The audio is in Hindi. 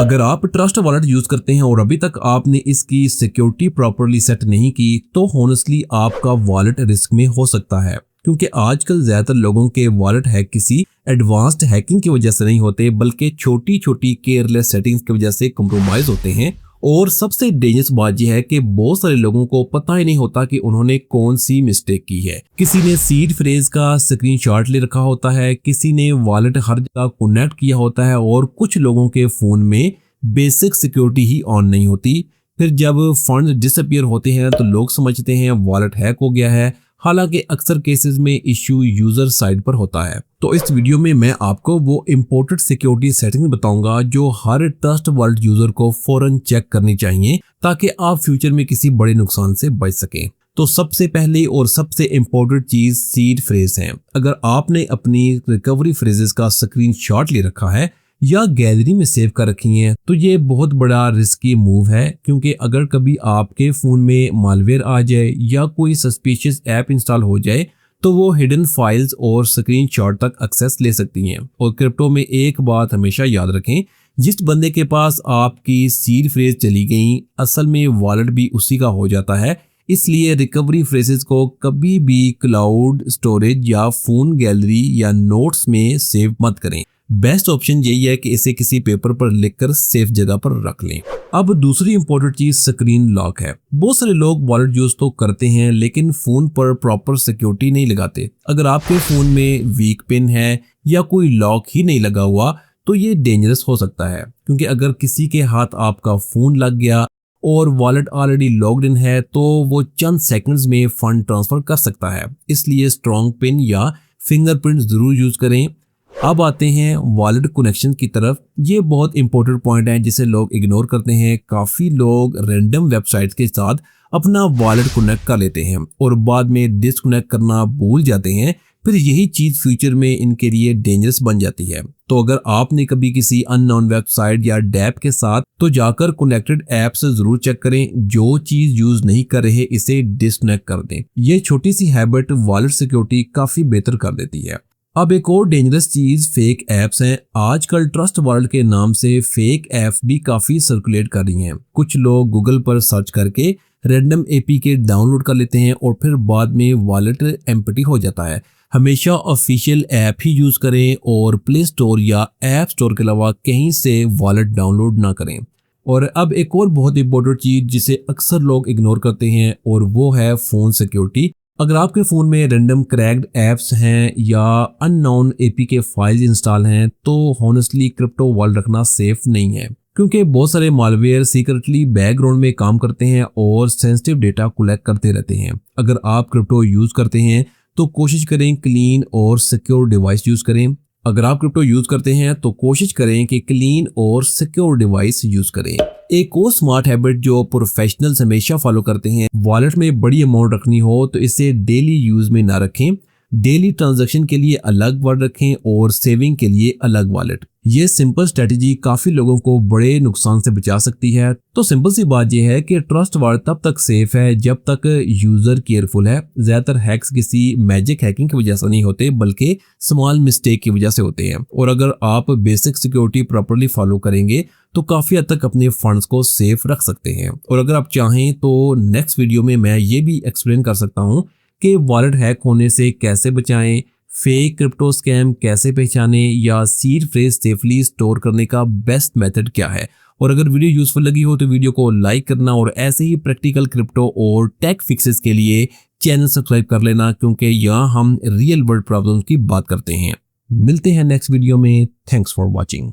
अगर आप ट्रस्ट वॉलेट यूज करते हैं और अभी तक आपने इसकी सिक्योरिटी प्रॉपरली सेट नहीं की तो हॉनेस्टली आपका वॉलेट रिस्क में हो सकता है, क्योंकि आजकल ज्यादातर लोगों के वॉलेट हैक किसी एडवांस्ड हैकिंग की वजह से नहीं होते बल्कि छोटी छोटी केयरलेस सेटिंग्स की वजह से कॉम्प्रोमाइज होते हैं। और सबसे डेंजरस बात यह है कि बहुत सारे लोगों को पता ही नहीं होता कि उन्होंने कौन सी मिस्टेक की है। किसी ने सीड फ्रेज का स्क्रीनशॉट ले रखा होता है, किसी ने वॉलेट हर जगह कनेक्ट किया होता है और कुछ लोगों के फोन में बेसिक सिक्योरिटी ही ऑन नहीं होती। फिर जब फंड डिसअपियर होते हैं तो लोग समझते हैं वॉलेट हैक हो गया है, हालांकि अक्सर केसेस में इश्यू यूजर साइड पर होता है। तो इस वीडियो में मैं आपको वो इम्पोर्टेंट सिक्योरिटी सेटिंग बताऊंगा जो हर ट्रस्ट वॉलेट यूजर को फौरन चेक करनी चाहिए ताकि आप फ्यूचर में किसी बड़े नुकसान से बच सकें। तो सबसे पहले और सबसे इम्पोर्टेंट चीज सीड फ्रेज है। अगर आपने अपनी रिकवरी फ्रेजेस का स्क्रीनशॉट ले रखा है या गैलरी में सेव कर रखी हैं तो ये बहुत बड़ा रिस्की मूव है, क्योंकि अगर कभी आपके फोन में मालवेयर आ जाए या कोई सस्पिशियस ऐप इंस्टॉल हो जाए तो वो हिडन फाइल्स और स्क्रीनशॉट तक एक्सेस ले सकती हैं। और क्रिप्टो में एक बात हमेशा याद रखें, जिस बंदे के पास आपकी सीड फ्रेज चली गई असल में वॉलेट भी उसी का हो जाता है। इसलिए रिकवरी फ्रेजेस को कभी भी क्लाउड स्टोरेज या फोन गैलरी या नोट्स में सेव मत करें। बेस्ट ऑप्शन यही है कि इसे किसी पेपर पर लिखकर सेफ जगह पर रख लें। अब दूसरी इंपॉर्टेंट चीज स्क्रीन लॉक है। बहुत सारे लोग वॉलेट यूज तो करते हैं लेकिन फोन पर प्रॉपर सिक्योरिटी नहीं लगाते। अगर आपके फोन में वीक पिन है या कोई लॉक ही नहीं लगा हुआ तो ये डेंजरस हो सकता है, क्योंकि अगर किसी के हाथ आपका फोन लग गया और वॉलेट ऑलरेडी लॉग्ड इन है तो वो चंद सेकंड्स में फंड ट्रांसफर कर सकता है। इसलिए स्ट्रॉन्ग पिन या फिंगरप्रिंट जरूर यूज करें। अब आते हैं वॉलेट कनेक्शन की तरफ। ये बहुत इंपॉर्टेंट पॉइंट है जिसे लोग इग्नोर करते हैं। काफी लोग रैंडम वेबसाइट्स के साथ अपना वॉलेट कनेक्ट कर लेते हैं और बाद में डिस्कनेक्ट करना भूल जाते हैं। फिर यही चीज फ्यूचर में इनके लिए डेंजरस बन जाती है। तो अगर आपने कभी किसी अननोन वेबसाइट या डैप के साथ तो जाकर कनेक्टेड ऐप से जरूर चेक करें। जो चीज यूज नहीं कर रहे इसे डिस्कनेक्ट कर दें। ये छोटी सी हैबिट वॉलेट सिक्योरिटी काफी बेहतर कर देती है। अब एक और डेंजरस चीज फेक ऐप्स हैं। आजकल ट्रस्ट वॉलेट के नाम से फेक ऐप्स भी काफी सर्कुलेट कर रही हैं। कुछ लोग गूगल पर सर्च करके रैंडम एपीके डाउनलोड कर लेते हैं और फिर बाद में वॉलेट एम्प्टी हो जाता है। हमेशा ऑफिशियल ऐप ही यूज करें और प्ले स्टोर या ऐप स्टोर के अलावा कहीं से वॉलेट डाउनलोड ना करें। और अब एक और बहुत इंपॉर्टेंट चीज जिसे अक्सर लोग इग्नोर करते हैं और वो है फोन सिक्योरिटी। अगर आपके फोन में रैंडम क्रैक्ड ऐप्स हैं या अननोन एपीके फाइल्स इंस्टॉल हैं तो हॉनेस्टली क्रिप्टो वॉलेट रखना सेफ नहीं है, क्योंकि बहुत सारे मालवेयर सीक्रेटली बैकग्राउंड में काम करते हैं और सेंसिटिव डेटा कलेक्ट करते रहते हैं। अगर आप क्रिप्टो यूज करते हैं तो कोशिश करें क्लीन और सिक्योर डिवाइस यूज करें। अगर आप क्रिप्टो यूज करते हैं तो कोशिश करें कि क्लीन और सिक्योर डिवाइस यूज करें। एक और स्मार्ट हैबिट जो प्रोफेशनल्स हमेशा फॉलो करते हैं, वॉलेट में बड़ी अमाउंट रखनी हो तो इसे डेली यूज में ना रखें। डेली ट्रांजैक्शन के लिए अलग वॉलेट रखें और सेविंग के लिए अलग वॉलेट। ये सिंपल स्ट्रेटेजी काफी लोगों को बड़े नुकसान से बचा सकती है। तो सिंपल सी बात यह है कि ट्रस्ट वॉलेट तब तक सेफ है जब तक यूजर केयरफुल है। ज्यादातर हैक्स किसी मैजिक हैकिंग की वजह से नहीं होते बल्कि स्मॉल मिस्टेक की वजह से होते हैं। और अगर आप बेसिक सिक्योरिटी प्रॉपर्ली फॉलो करेंगे तो काफी हद तक अपने फंड्स को सेफ रख सकते हैं। और अगर आप चाहें तो नेक्स्ट वीडियो में मैं ये भी एक्सप्लेन कर सकता हूँ कि वॉलेट हैक होने से कैसे बचाएं, फेक क्रिप्टो स्कैम कैसे पहचाने या सीड फ्रेज सेफली स्टोर करने का बेस्ट मेथड क्या है। और अगर वीडियो यूजफुल लगी हो तो वीडियो को लाइक करना और ऐसे ही प्रैक्टिकल क्रिप्टो और टेक फिक्सेस के लिए चैनल सब्सक्राइब कर लेना, क्योंकि यहाँ हम रियल वर्ल्ड प्रॉब्लम्स की बात करते हैं। मिलते हैं नेक्स्ट वीडियो में। Thanks for watching.